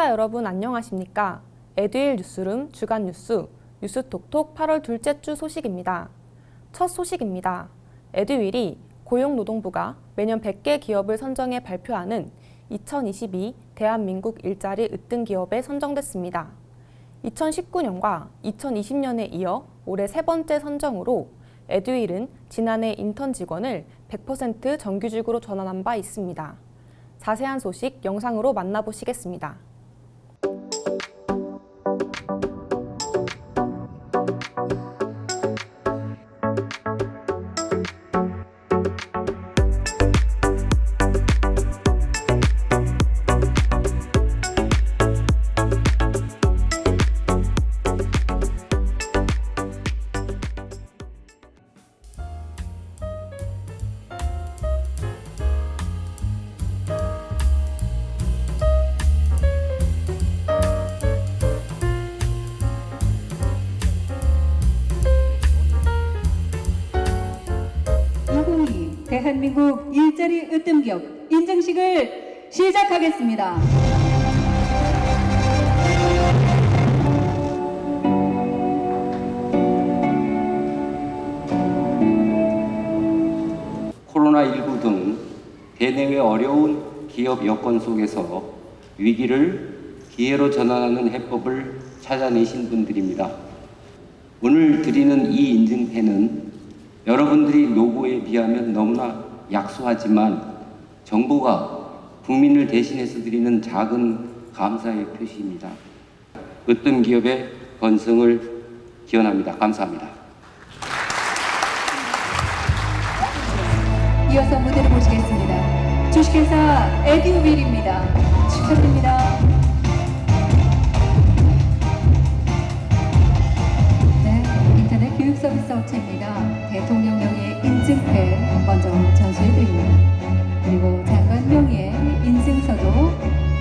시청자 여러분 안녕하십니까? 에듀윌 뉴스룸 주간 뉴스 뉴스톡톡 8월 둘째 주 소식입니다. 첫 소식입니다. 에듀윌이 고용노동부가 매년 100개 기업을 선정해 발표하는 2022 대한민국 일자리 으뜸 기업에 선정됐습니다. 2019년과 2020년에 이어 올해 세 번째 선정으로 에듀윌은 지난해 인턴 직원을 100% 정규직으로 전환한 바 있습니다. 자세한 소식 영상으로 만나보시겠습니다. 대한민국 일자리 으뜸 기업 인증식을 시작하겠습니다. 코로나19 등 대내외 어려운 기업 여건 속에서 위기를 기회로 전환하는 해법을 찾아내신 분들입니다. 오늘 드리는 이 인증패는 여러분들이 노고에 비하면 너무나 약소하지만 정부가 국민을 대신해서 드리는 작은 감사의 표시입니다. 으뜸 기업의 번성을 기원합니다. 감사합니다. 이어서 무대를 모시겠습니다. 주식회사 에듀윌입니다. 축하드립니다. 네, 인터넷 교육 서비스 업체입니다. 대통령령의 인증패 먼저 전수해드립니다. 그리고 장관명의 인증서도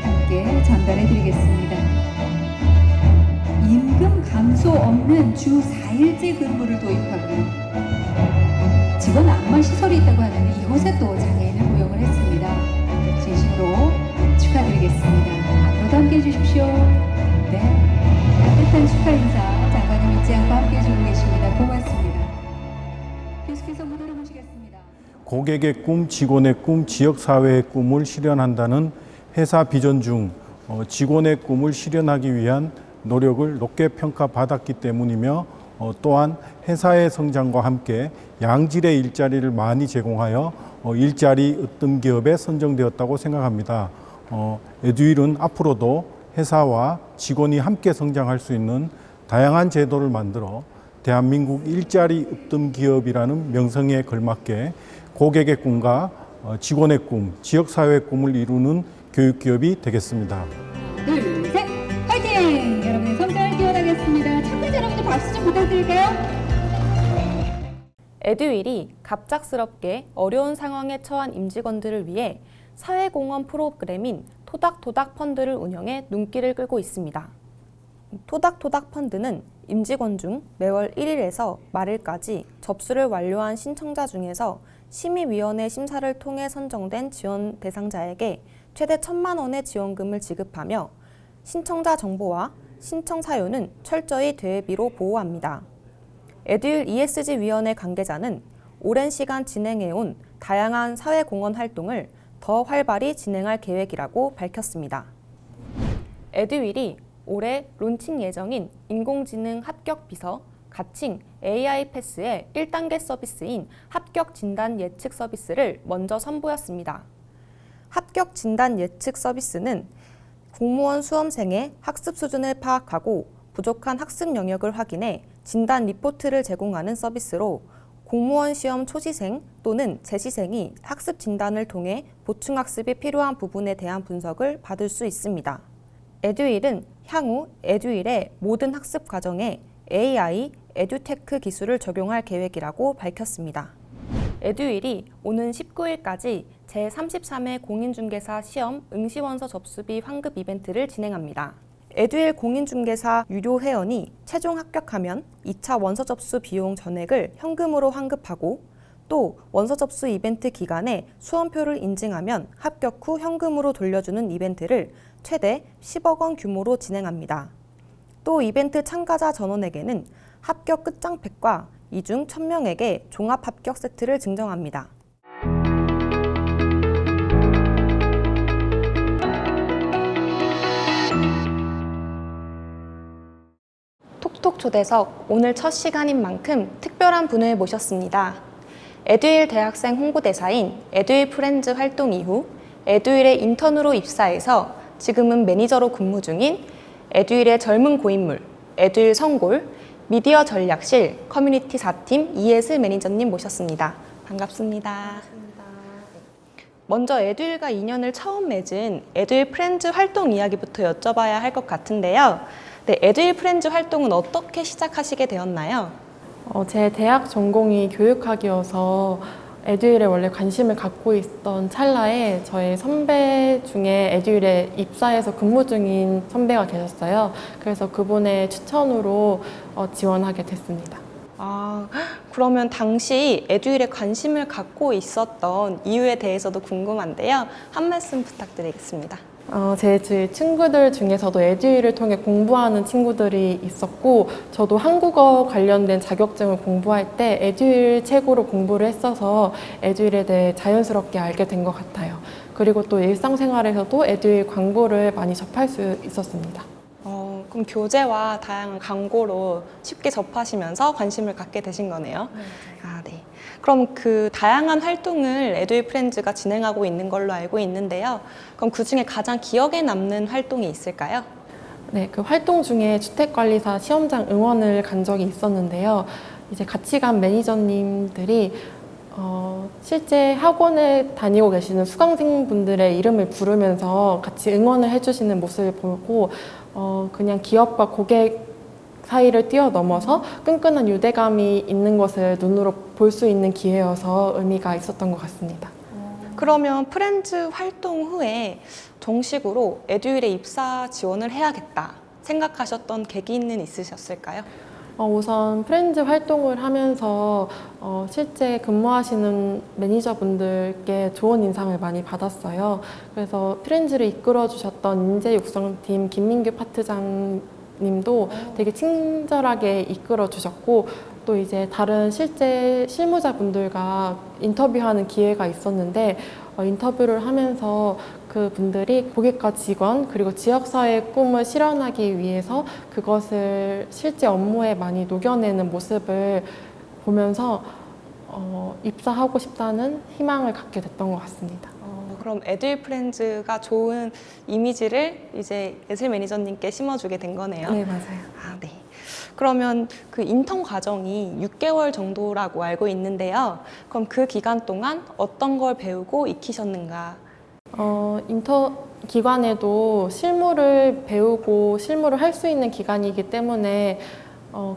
함께 전달해드리겠습니다. 임금 감소 없는 주 4일제 근무를 도입하고요. 직원 안마 시설이 있다고 하는데 이곳에 또 장애인을 고용을 했습니다. 진심으로 축하드리겠습니다. 앞으로도 함께해 주십시오. 네, 따뜻한 축하 인사 장관님 잊지 않고 함께해 주고 계십니다. 고맙습니다. 계속해서 무대로 모시겠습니다. 고객의 꿈, 직원의 꿈, 지역사회의 꿈을 실현한다는 회사 비전 중 직원의 꿈을 실현하기 위한 노력을 높게 평가받았기 때문이며 또한 회사의 성장과 함께 양질의 일자리를 많이 제공하여 일자리 으뜸 기업에 선정되었다고 생각합니다. 에듀윌은 앞으로도 회사와 직원이 함께 성장할 수 있는 다양한 제도를 만들어 대한민국 일자리 으뜸 기업이라는 명성에 걸맞게 고객의 꿈과 직원의 꿈, 지역사회의 꿈을 이루는 교육기업이 되겠습니다. 둘, 셋, 화이팅! 여러분의 성장을 기원하겠습니다. 참가자 여러분들 박수 좀 부탁드릴까요? 에듀윌이 갑작스럽게 어려운 상황에 처한 임직원들을 위해 사회공헌 프로그램인 토닥토닥 펀드를 운영해 눈길을 끌고 있습니다. 토닥토닥 펀드는 임직원 중 매월 1일에서 말일까지 접수를 완료한 신청자 중에서 심의위원회 심사를 통해 선정된 지원 대상자에게 최대 1,000만 원의 지원금을 지급하며 신청자 정보와 신청 사유는 철저히 대외비로 보호합니다. 에듀윌 ESG위원회 관계자는 오랜 시간 진행해온 다양한 사회공헌 활동을 더 활발히 진행할 계획이라고 밝혔습니다. 에듀윌이 올해 론칭 예정인 인공지능 합격 비서 가칭 AI 패스의 1단계 서비스인 합격 진단 예측 서비스를 먼저 선보였습니다. 합격 진단 예측 서비스는 공무원 수험생의 학습 수준을 파악하고 부족한 학습 영역을 확인해 진단 리포트를 제공하는 서비스로 공무원 시험 초시생 또는 재시생이 학습 진단을 통해 보충 학습이 필요한 부분에 대한 분석을 받을 수 있습니다. 에듀윌은 향후 에듀윌의 모든 학습 과정에 AI, 에듀테크 기술을 적용할 계획이라고 밝혔습니다. 에듀윌이 오는 19일까지 제33회 공인중개사 시험 응시원서 접수비 환급 이벤트를 진행합니다. 에듀윌 공인중개사 유료 회원이 최종 합격하면 2차 원서 접수 비용 전액을 현금으로 환급하고 또 원서 접수 이벤트 기간에 수험표를 인증하면 합격 후 현금으로 돌려주는 이벤트를 최대 10억 원 규모로 진행합니다. 또 이벤트 참가자 전원에게는 합격 끝장팩과 이중 1000명에게 종합 합격 세트를 증정합니다. 톡톡 초대석, 오늘 첫 시간인 만큼 특별한 분을 모셨습니다. 에듀윌 대학생 홍보대사인 에듀윌 프렌즈 활동 이후 에듀윌에 인턴으로 입사해서 지금은 매니저로 근무 중인 에듀윌의 젊은 고인물, 에듀윌 성골, 미디어 전략실 커뮤니티 4팀 이예슬 매니저님 모셨습니다. 반갑습니다. 먼저 에듀윌과 인연을 처음 맺은 에듀윌 프렌즈 활동 이야기부터 여쭤봐야 할 것 같은데요. 네, 에듀윌 프렌즈 활동은 어떻게 시작하시게 되었나요? 제 대학 전공이 교육학이어서 에듀윌에 원래 관심을 갖고 있던 찰나에 저희 선배 중에 에듀윌에 입사해서 근무 중인 선배가 계셨어요. 그래서 그분의 추천으로 지원하게 됐습니다. 그러면 당시 에듀윌에 관심을 갖고 있었던 이유에 대해서도 궁금한데요. 한 말씀 부탁드리겠습니다. 제 주위 친구들 중에서도 에듀윌을 통해 공부하는 친구들이 있었고, 저도 한국어 관련된 자격증을 공부할 때 에듀윌 책으로 공부를 했어서 에듀윌에 대해 자연스럽게 알게 된 것 같아요. 그리고 또 일상생활에서도 에듀윌 광고를 많이 접할 수 있었습니다. 그럼 교재와 다양한 광고로 쉽게 접하시면서 관심을 갖게 되신 거네요. 네. 그럼 그 다양한 활동을 에듀윌 프렌즈가 진행하고 있는 걸로 알고 있는데요. 그럼 그 중에 가장 기억에 남는 활동이 있을까요? 네, 그 활동 중에 주택관리사 시험장 응원을 간 적이 있었는데요. 이제 같이 간 매니저님들이 실제 학원에 다니고 계시는 수강생분들의 이름을 부르면서 같이 응원을 해주시는 모습을 보고 그냥 기업과 고객 사이를 뛰어넘어서 끈끈한 유대감이 있는 것을 눈으로 볼 수 있는 기회여서 의미가 있었던 것 같습니다. 그러면 프렌즈 활동 후에 정식으로 에듀윌에 입사 지원을 해야겠다 생각하셨던 계기는 있으셨을까요? 우선 프렌즈 활동을 하면서 실제 근무하시는 매니저분들께 좋은 인상을 많이 받았어요. 그래서 프렌즈를 이끌어 주셨던 인재육성팀 김민규 파트장님도 되게 친절하게 이끌어 주셨고, 또 이제 다른 실제 실무자분들과 인터뷰하는 기회가 있었는데 인터뷰를 하면서 그 분들이 고객과 직원 그리고 지역사회의 꿈을 실현하기 위해서 그것을 실제 업무에 많이 녹여내는 모습을 보면서 입사하고 싶다는 희망을 갖게 됐던 것 같습니다. 그럼 에듀윌 프렌즈가 좋은 이미지를 이제 예슬 매니저님께 심어주게 된 거네요. 네, 맞아요. 네. 그러면 그 인턴 과정이 6개월 정도라고 알고 있는데요. 그럼 그 기간 동안 어떤 걸 배우고 익히셨는가? 인턴 기간에도 실무를 배우고 실무를 할 수 있는 기간이기 때문에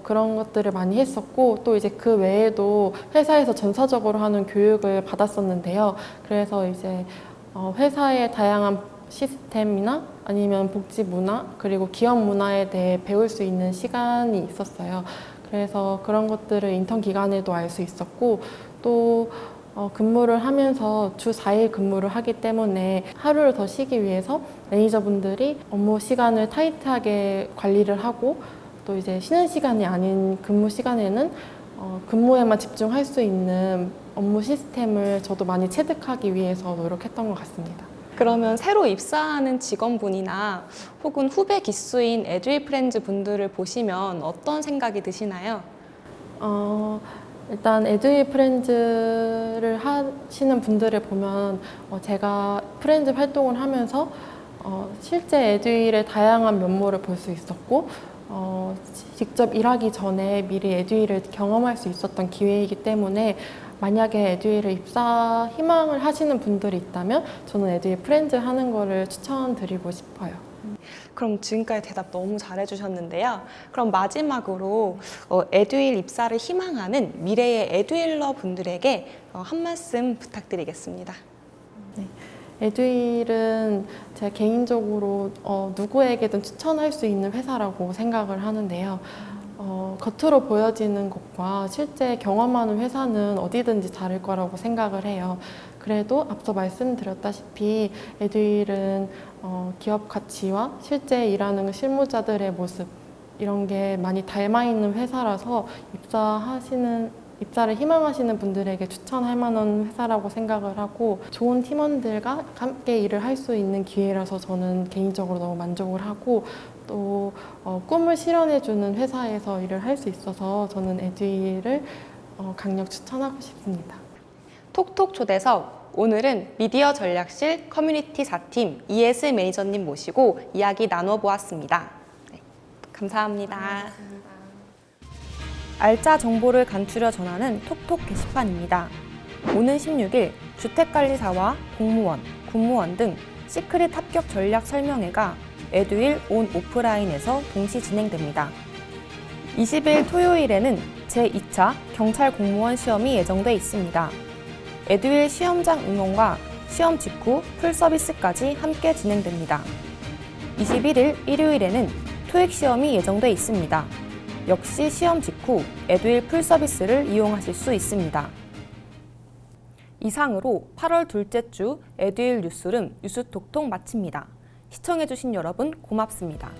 그런 것들을 많이 했었고, 또 이제 그 외에도 회사에서 전사적으로 하는 교육을 받았었는데요. 그래서 이제 회사의 다양한 시스템이나 아니면 복지 문화 그리고 기업 문화에 대해 배울 수 있는 시간이 있었어요. 그래서 그런 것들을 인턴 기간에도 알 수 있었고, 또 근무를 하면서 주 4일 근무를 하기 때문에 하루를 더 쉬기 위해서 매니저분들이 업무 시간을 타이트하게 관리를 하고, 또 이제 쉬는 시간이 아닌 근무 시간에는 근무에만 집중할 수 있는 업무 시스템을 저도 많이 체득하기 위해서 노력했던 것 같습니다. 그러면 새로 입사하는 직원분이나 혹은 후배 기수인 에듀윌 프렌즈 분들을 보시면 어떤 생각이 드시나요? 일단 에듀윌 프렌즈를 하시는 분들을 보면 제가 프렌즈 활동을 하면서 실제 에듀윌의 다양한 면모를 볼 수 있었고, 직접 일하기 전에 미리 에듀윌을 경험할 수 있었던 기회이기 때문에 만약에 에듀윌을 입사 희망을 하시는 분들이 있다면 저는 에듀윌 프렌즈 하는 거를 추천드리고 싶어요. 그럼 지금까지 대답 너무 잘해주셨는데요. 그럼 마지막으로 에듀윌 입사를 희망하는 미래의 에듀윌러 분들에게 한 말씀 부탁드리겠습니다. 네. 에듀윌은 제가 개인적으로 누구에게든 추천할 수 있는 회사라고 생각을 하는데요. 겉으로 보여지는 것과 실제 경험하는 회사는 어디든지 다를 거라고 생각을 해요. 그래도 앞서 말씀드렸다시피 에듀윌은 기업 가치와 실제 일하는 실무자들의 모습 이런 게 많이 닮아 있는 회사라서 입사를 희망하시는 분들에게 추천할 만한 회사라고 생각을 하고 좋은 팀원들과 함께 일을 할 수 있는 기회라서 저는 개인적으로 너무 만족을 하고 또 꿈을 실현해주는 회사에서 일을 할 수 있어서 저는 에듀윌을 강력 추천하고 싶습니다. 톡톡 초대석, 오늘은 미디어 전략실 커뮤니티 4팀 ES 매니저님 모시고 이야기 나눠보았습니다. 네, 감사합니다. 알짜 정보를 간추려 전하는 톡톡 게시판입니다. 오는 16일 주택관리사와 공무원, 군무원 등 시크릿 합격 전략 설명회가 에듀윌 온 오프라인에서 동시 진행됩니다. 20일 토요일에는 제2차 경찰 공무원 시험이 예정돼 있습니다. 에듀윌 시험장 응원과 시험 직후 풀 서비스까지 함께 진행됩니다. 21일 일요일에는 토익 시험이 예정돼 있습니다. 역시 시험 직후 에듀윌 풀 서비스를 이용하실 수 있습니다. 이상으로 8월 둘째 주 에듀윌 뉴스룸 뉴스톡톡 마칩니다. 시청해주신 여러분 고맙습니다.